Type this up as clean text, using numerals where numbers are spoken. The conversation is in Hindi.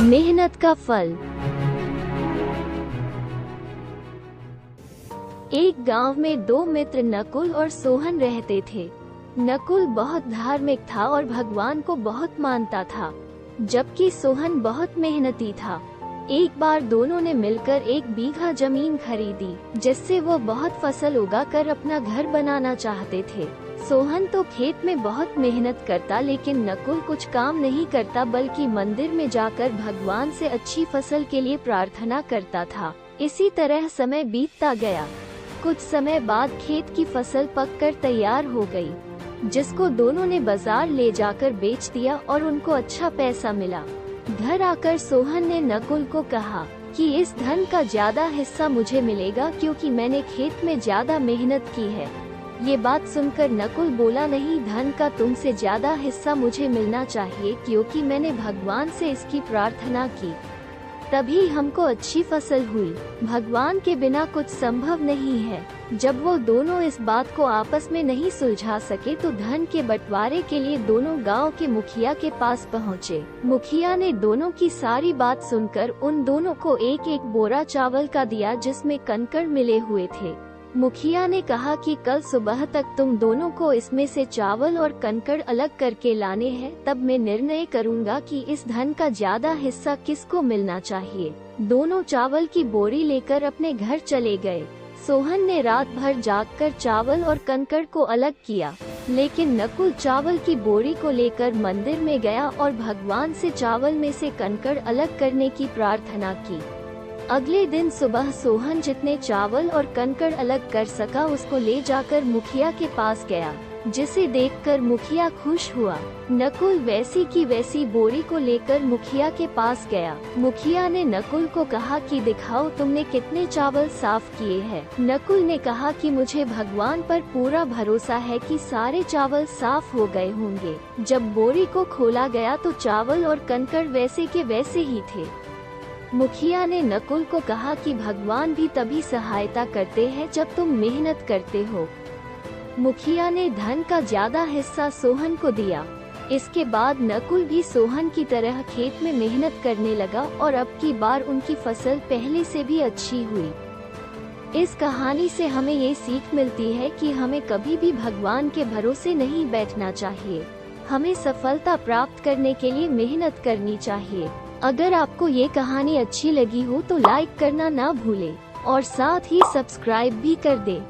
मेहनत का फल। एक गांव में दो मित्र नकुल और सोहन रहते थे। नकुल बहुत धार्मिक था और भगवान को बहुत मानता था, जबकि सोहन बहुत मेहनती था। एक बार दोनों ने मिलकर 1 बीघा जमीन खरीदी, जिससे वो बहुत फसल उगाकर अपना घर बनाना चाहते थे। सोहन तो खेत में बहुत मेहनत करता, लेकिन नकुल कुछ काम नहीं करता, बल्कि मंदिर में जाकर भगवान से अच्छी फसल के लिए प्रार्थना करता था। इसी तरह समय बीतता गया। कुछ समय बाद खेत की फसल पककर तैयार हो गई, जिसको दोनों ने बाजार ले जाकर बेच दिया और उनको अच्छा पैसा मिला। घर आकर सोहन ने नकुल को कहा कि इस धन का ज्यादा हिस्सा मुझे मिलेगा, क्योंकि मैंने खेत में ज्यादा मेहनत की है। ये बात सुनकर नकुल बोला, नहीं, धन का तुमसे ज्यादा हिस्सा मुझे मिलना चाहिए, क्योंकि मैंने भगवान से इसकी प्रार्थना की, तभी हमको अच्छी फसल हुई। भगवान के बिना कुछ संभव नहीं है। जब वो दोनों इस बात को आपस में नहीं सुलझा सके, तो धन के बंटवारे के लिए दोनों गांव के मुखिया के पास पहुँचे। मुखिया ने दोनों की सारी बात सुनकर उन दोनों को एक एक बोरा चावल का दिया, जिसमें कंकड़ मिले हुए थे। मुखिया ने कहा कि कल सुबह तक तुम दोनों को इसमें से चावल और कंकड़ अलग करके लाने हैं, तब मैं निर्णय करूंगा कि इस धन का ज्यादा हिस्सा किसको मिलना चाहिए। दोनों चावल की बोरी लेकर अपने घर चले गए। सोहन ने रात भर जागकर चावल और कंकड़ को अलग किया, लेकिन नकुल चावल की बोरी को लेकर मंदिर में गया और भगवान से चावल में से कंकड़ अलग करने की प्रार्थना की। अगले दिन सुबह सोहन जितने चावल और कंकड़ अलग कर सका, उसको ले जाकर मुखिया के पास गया, जिसे देखकर मुखिया खुश हुआ। नकुल वैसी की वैसी बोरी को लेकर मुखिया के पास गया। मुखिया ने नकुल को कहा कि दिखाओ तुमने कितने चावल साफ किए हैं। नकुल ने कहा कि मुझे भगवान पर पूरा भरोसा है कि सारे चावल साफ हो गए होंगे। जब बोरी को खोला गया तो चावल और कंकड़ वैसे के वैसे ही थे। मुखिया ने नकुल को कहा कि भगवान भी तभी सहायता करते हैं जब तुम मेहनत करते हो। मुखिया ने धन का ज्यादा हिस्सा सोहन को दिया। इसके बाद नकुल भी सोहन की तरह खेत में मेहनत करने लगा और अब की बार उनकी फसल पहले से भी अच्छी हुई। इस कहानी से हमें ये सीख मिलती है कि हमें कभी भी भगवान के भरोसे नहीं बैठना चाहिए। हमें सफलता प्राप्त करने के लिए मेहनत करनी चाहिए। अगर आपको ये कहानी अच्छी लगी हो तो लाइक करना ना भूलें और साथ ही सब्सक्राइब भी कर दें।